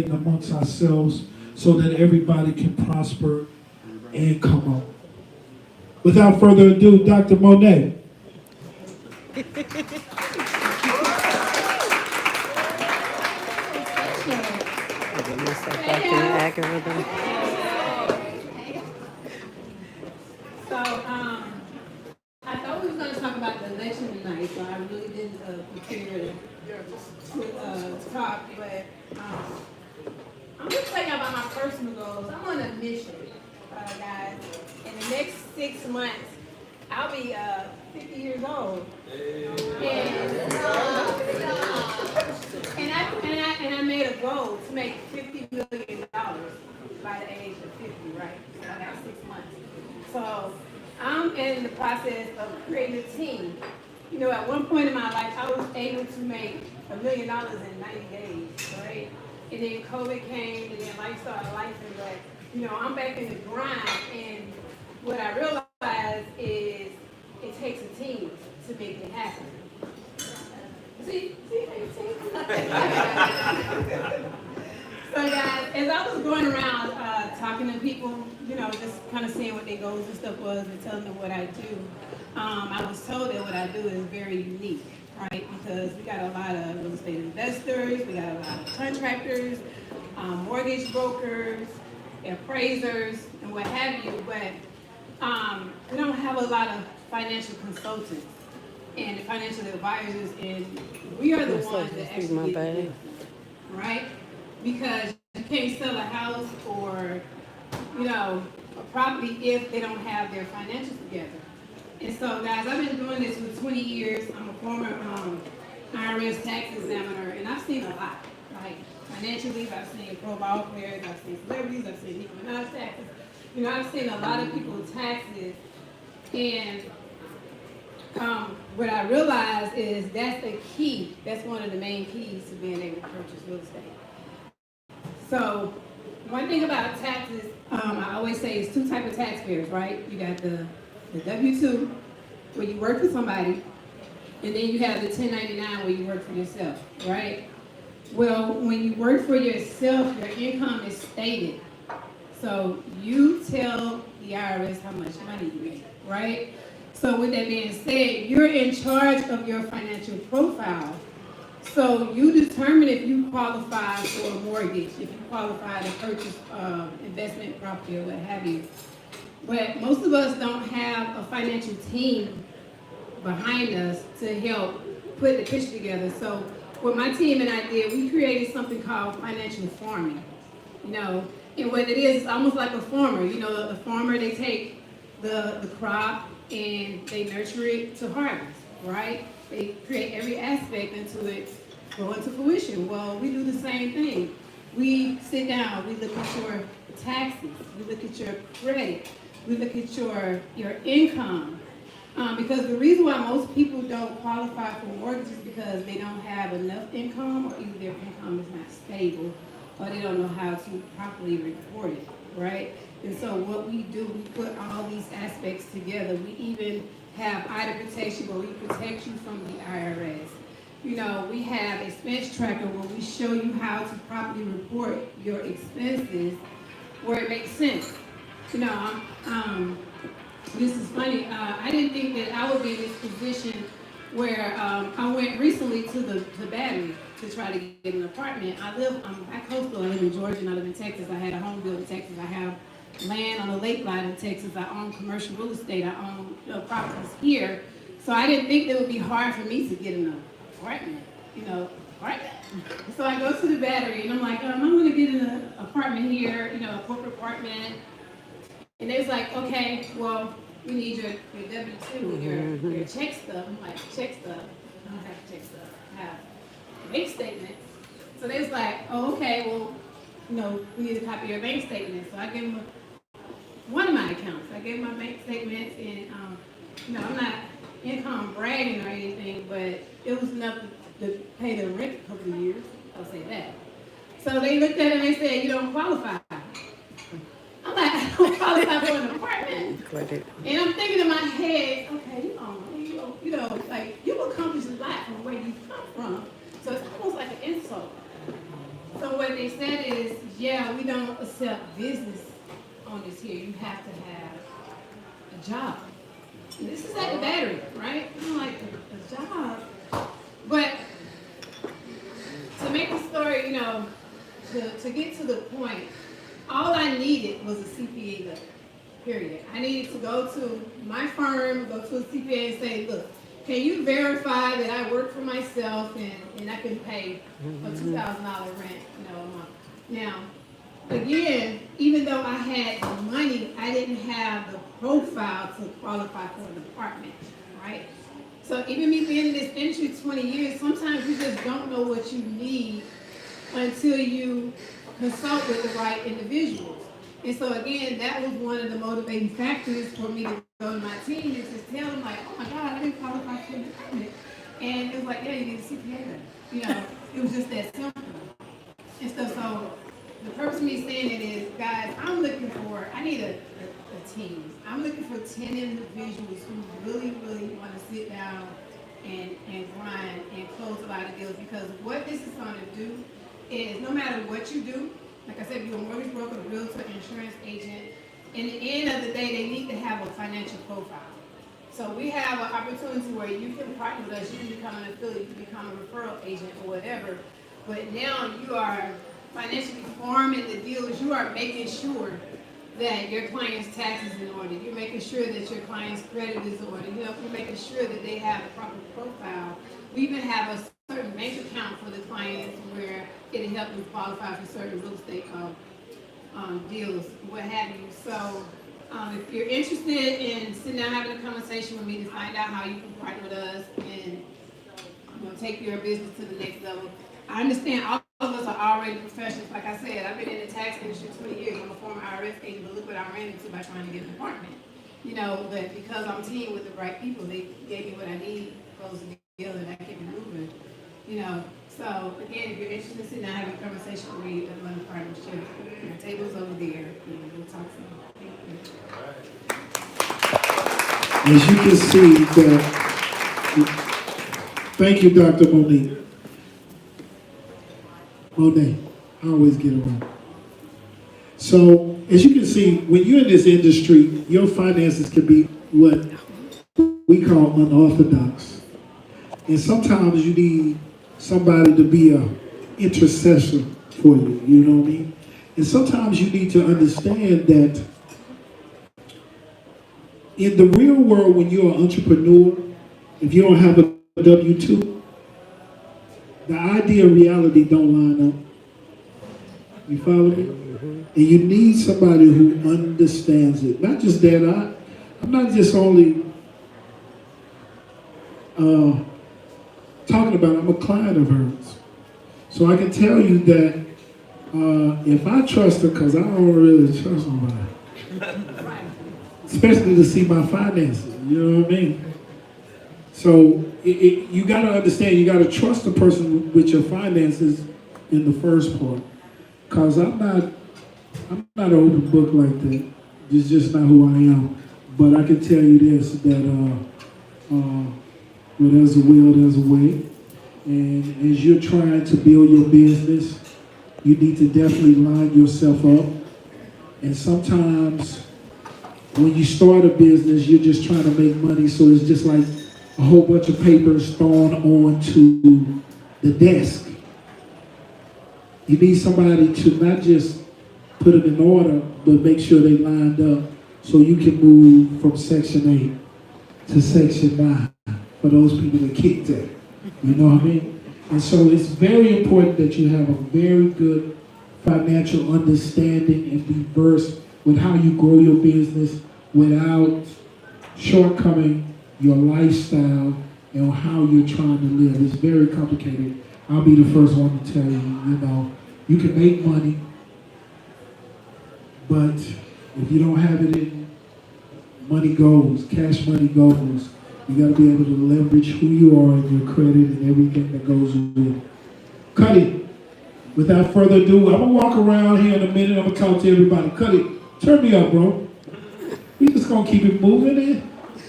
amongst ourselves so that everybody can prosper and come up. Without further ado, Dr. Monet. So, I thought we were going to talk about the election tonight, so I really didn't prepare to talk, but I'm going to tell you about my personal goals. I'm on a mission, guys. In the next 6 months, I'll be 50 years old. And I made a goal to make $50 million by the age of 50, right? So I got 6 months. So I'm in the process of creating a team. You know, at one point in my life, I was able to make $1 million in 90 days, right? And then COVID came, and then life started life, but you know, I'm back in the grind. And what I realized is it takes a team to make it happen. See, So guys, as I was going around talking to people, you know, just kind of seeing what their goals and stuff was and telling them what I do, I was told that what I do is very unique, right? Because we got a lot of real estate investors, we got a lot of contractors, mortgage brokers, appraisers, and what have you, but we don't have a lot of financial consultants and financial advisors, and we are the ones that actually get it, right? Because you can't sell a house or, you know, a property if they don't have their financials together. And so, guys, I've been doing this for 20 years. I'm a former IRS tax examiner, and I've seen a lot. Like, financially, I've seen pro ball players, I've seen celebrities, I've seen Nicki Minaj taxes. You know, I've seen a lot of people's taxes, and what I realized is that's the key. That's one of the main keys to being able to purchase real estate. So, one thing about taxes, I always say is two types of taxpayers, right? You got the W-2, where you work for somebody, and then you have the 1099 where you work for yourself, right? Well, when you work for yourself, your income is stated. So you tell the IRS how much money you make, right? So with that being said, you're in charge of your financial profile. So you determine if you qualify for a mortgage, if you qualify to purchase investment property or what have you. But most of us don't have a financial team behind us to help put the picture together. So what my team and I did, we created something called financial farming. You know, and what it is, it's almost like a farmer. You know, a farmer, they take the crop and they nurture it to harvest, right? They create every aspect into it, go into fruition. Well, we do the same thing. We sit down, we look at your taxes, we look at your credit, we look at your income. Because the reason why most people don't qualify for mortgages is because they don't have enough income, or either their income is not stable, or they don't know how to properly report it, right? And so what we do, we put all these aspects together. We even have item protection where we protect you from the IRS. You know, we have expense tracker where we show you how to properly report your expenses where it makes sense. You know, this is funny. I didn't think that I would be in this position where I went recently to the Battery to try to get an apartment. I coastal. I live in Georgia and I live in Texas. I had a home built in Texas. I have land on the lake line in Texas. I own commercial real estate. I own properties here. So I didn't think it would be hard for me to get an apartment, right? So I go to the Battery and I'm like, I'm going to get an apartment here, a corporate apartment. And they was like, okay, well, we need your W-2, your check stuff. I'm like, check stuff? I don't have check stuff. I have bank statements. So they was like, oh, okay, well, we need a copy of your bank statement. So I gave them one of my accounts. I gave them my bank statements, and I'm not income bragging or anything, but it was enough to pay the rent a couple of years. I'll say that. So they looked at it and they said, you don't qualify. I'm like, I don't qualify for an apartment. And I'm thinking in my head, okay, you've accomplished a lot from where you come from. So it's almost like an insult. So what they said is, yeah, we don't accept business owners here. You have to have a job. And this is at the Battery, right? I'm like, a job? But to make the story, to get to the point, all I needed was a CPA letter, period. I needed to go to my firm, go to a CPA and say, look, can you verify that I work for myself and I can pay a $2,000 rent, a month? Now, again, even though I had the money, I didn't have the profile to qualify for a department, right? So even me being in this industry 20 years, sometimes you just don't know what you need until you consult with the right individuals. And so again, that was one of the motivating factors for me to go to my team and just tell them like, oh my God, I didn't qualify for the department. And it was like, yeah, you need a CPA. It was just that simple. And so the purpose of me saying it is, guys, I need a team. I'm looking for 10 individuals who really, really want to sit down and grind and close a lot of deals, because what this is going to do is no matter what you do, like I said, if you're a mortgage broker, a realtor, insurance agent, in the end of the day, they need to have a financial profile. So we have an opportunity where you can partner with us, you can become an affiliate, you can become a referral agent or whatever, but now you are financially forming the deals, you are making sure that your client's taxes is in order, you're making sure that your client's credit is in order, you're making sure that they have a proper profile. We even have a certain bank account for the clients where it'll help them qualify for certain real estate deals, what have you. So if you're interested in sitting down having a conversation with me to find out how you can partner with us and take your business to the next level, I understand all of us are already professionals. Like I said, I've been in the tax industry 20 years. I'm a former IRS agent, but look what I ran into by trying to get an apartment. But because I'm teamed with the right people, they gave me what I need, close the deal, and I keep it moving. So again, if you're interested in sitting down having a conversation with me, I'm on the partnership. My table's over there. We'll talk some. As you can see, thank you, Dr. Monique. Monet, I always get it wrong. So, as you can see, when you're in this industry, your finances can be what we call unorthodox. And sometimes you need somebody to be an intercessor for you, you know what I mean? And sometimes you need to understand that in the real world, when you're an entrepreneur, if you don't have a W-2, the idea and reality don't line up. You follow me? And you need somebody who understands it. Not just that, I'm not just only talking about, I'm a client of hers. So I can tell you that if I trust her, because I don't really trust nobody, especially to see my finances, you know what I mean? So you got to understand, you got to trust the person with your finances in the first part. Because I'm not an open book like that. It's just not who I am. But I can tell you this, that where there's a will, there's a way. And as you're trying to build your business, you need to definitely line yourself up. And sometimes when you start a business, you're just trying to make money, so it's just like a whole bunch of papers thrown onto the desk. You need somebody to not just put it in order, but make sure they lined up so you can move from Section 8 to Section 9 for those people that kicked it. You know what I mean? And so it's very important that you have a very good financial understanding and be versed with how you grow your business without shortcoming your lifestyle and how you're trying to live. It's very complicated. I'll be the first one to tell you, you can make money, but if you don't have it in, money goes, cash money goes. You got to be able to leverage who you are and your credit and everything that goes with it. Cuddy, without further ado, I'm going to walk around here in a minute. I'm going to talk to everybody. Cuddy, turn me up, bro. We just going to keep it moving. And,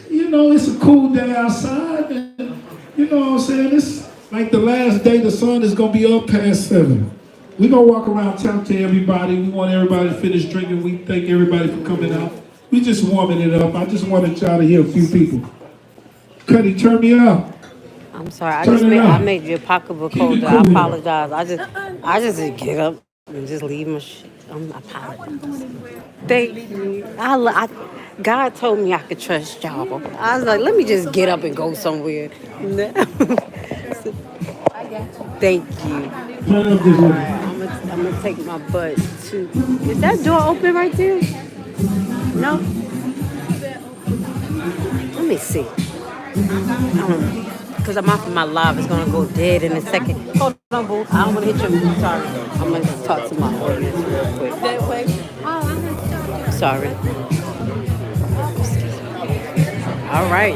it's a cool day outside. And, you know what I'm saying? It's like the last day the sun is going to be up past 7. We're going to walk around town to everybody. We want everybody to finish drinking. We thank everybody for coming out. We just warming it up. I just wanted y'all to hear a few people. Cuddy, turn me up. I'm sorry. I Turn it up. made your pocketbook Keep it holder. I cool. apologize. I just didn't get up and just leave my shit. I apologize. Thank you. God told me I could trust y'all. I was like, let me just get up and go somewhere. Thank you. Turn up this All way. right, I'm gonna take my butt to. Is that door open right there? No. Let me see. I don't know. Because I'm off of my live, it's gonna go dead in a second. Hold on, boo. I don't wanna hit your boo. Sorry. I'm gonna talk to my audience real quick. That way. Sorry. All right,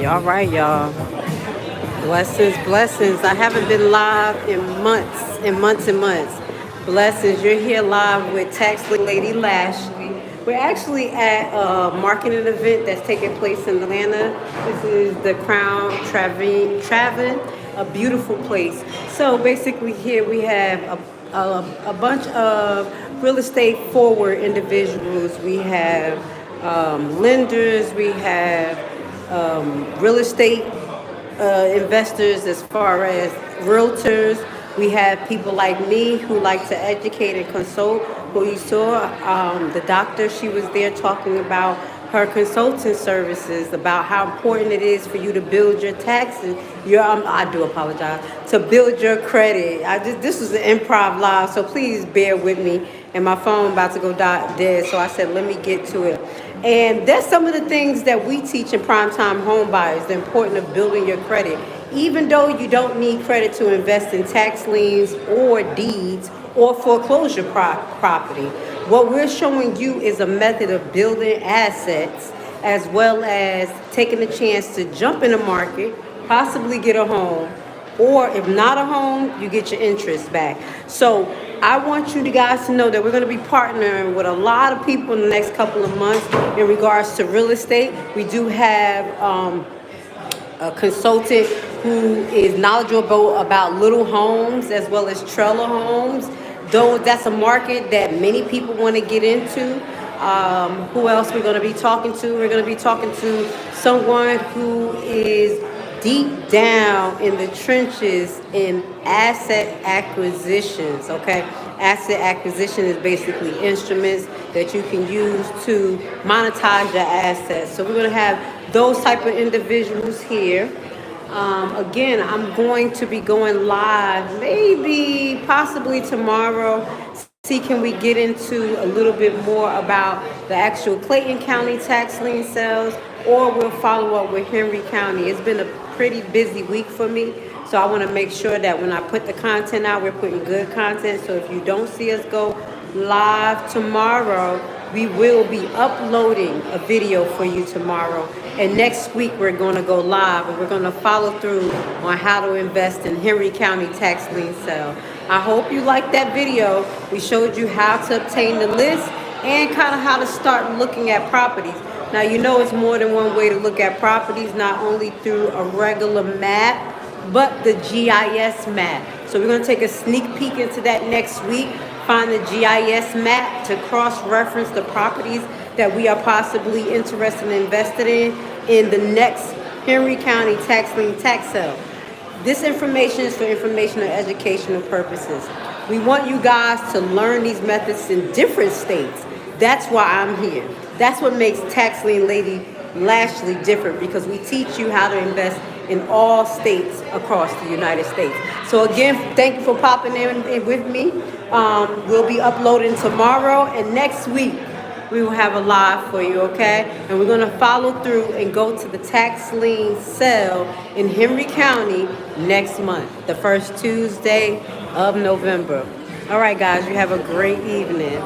y'all. Blessings, blessings. I haven't been live in months. Blessings. You're here live with Tax Lady Lashley. We're actually at a marketing event that's taking place in Atlanta. This is the Crown Travin, a beautiful place. So basically here we have a bunch of real estate forward individuals. We have lenders, we have real estate investors as far as realtors. We have people like me who like to educate and consult. Who you saw, the doctor, she was there talking about her consulting services, about how important it is for you to build your taxes. I do apologize, to build your credit. This was an improv live, so please bear with me. And my phone about to go dead, so I said, let me get to it. And that's some of the things that we teach in primetime home buyers, the importance of building your credit. Even though you don't need credit to invest in tax liens or deeds or foreclosure property, what we're showing you is a method of building assets as well as taking a chance to jump in the market, possibly get a home, or if not a home, you get your interest back. So I want you guys to know that we're going to be partnering with a lot of people in the next couple of months in regards to real estate. We do have a consultant who is knowledgeable about little homes as well as trailer homes. Though that's a market that many people want to get into. Who else we're going to be talking to? We're going to be talking to someone who is deep down in the trenches in asset acquisitions, okay? Asset acquisition is basically instruments that you can use to monetize your assets. So we're going to have those type of individuals here. Again, I'm going to be going live maybe possibly tomorrow. See, can we get into a little bit more about the actual Clayton County tax lien sales, or we'll follow up with Henry County. It's been a pretty busy week for me, so I want to make sure that when I put the content out, we're putting good content. So if you don't see us go live tomorrow, we will be uploading a video for you tomorrow. And next week, we're going to go live, and we're going to follow through on how to invest in Henry County tax lien sale. I hope you liked that video. We showed you how to obtain the list and kind of how to start looking at properties. Now, you know it's more than one way to look at properties, not only through a regular map, but the GIS map. So we're going to take a sneak peek into that next week, find the GIS map to cross-reference the properties that we are possibly interested in investing in the next Henry County tax lien tax sale. This information is for informational and educational purposes. We want you guys to learn these methods in different states. That's why I'm here. That's what makes Tax Lien Lady Lashley different, because we teach you how to invest in all states across the United States. So again, thank you for popping in with me. We'll be uploading tomorrow, and next week we will have a live for you, okay? And we're gonna follow through and go to the tax lien sale in Henry County next month, the first Tuesday of November. All right, guys, you have a great evening.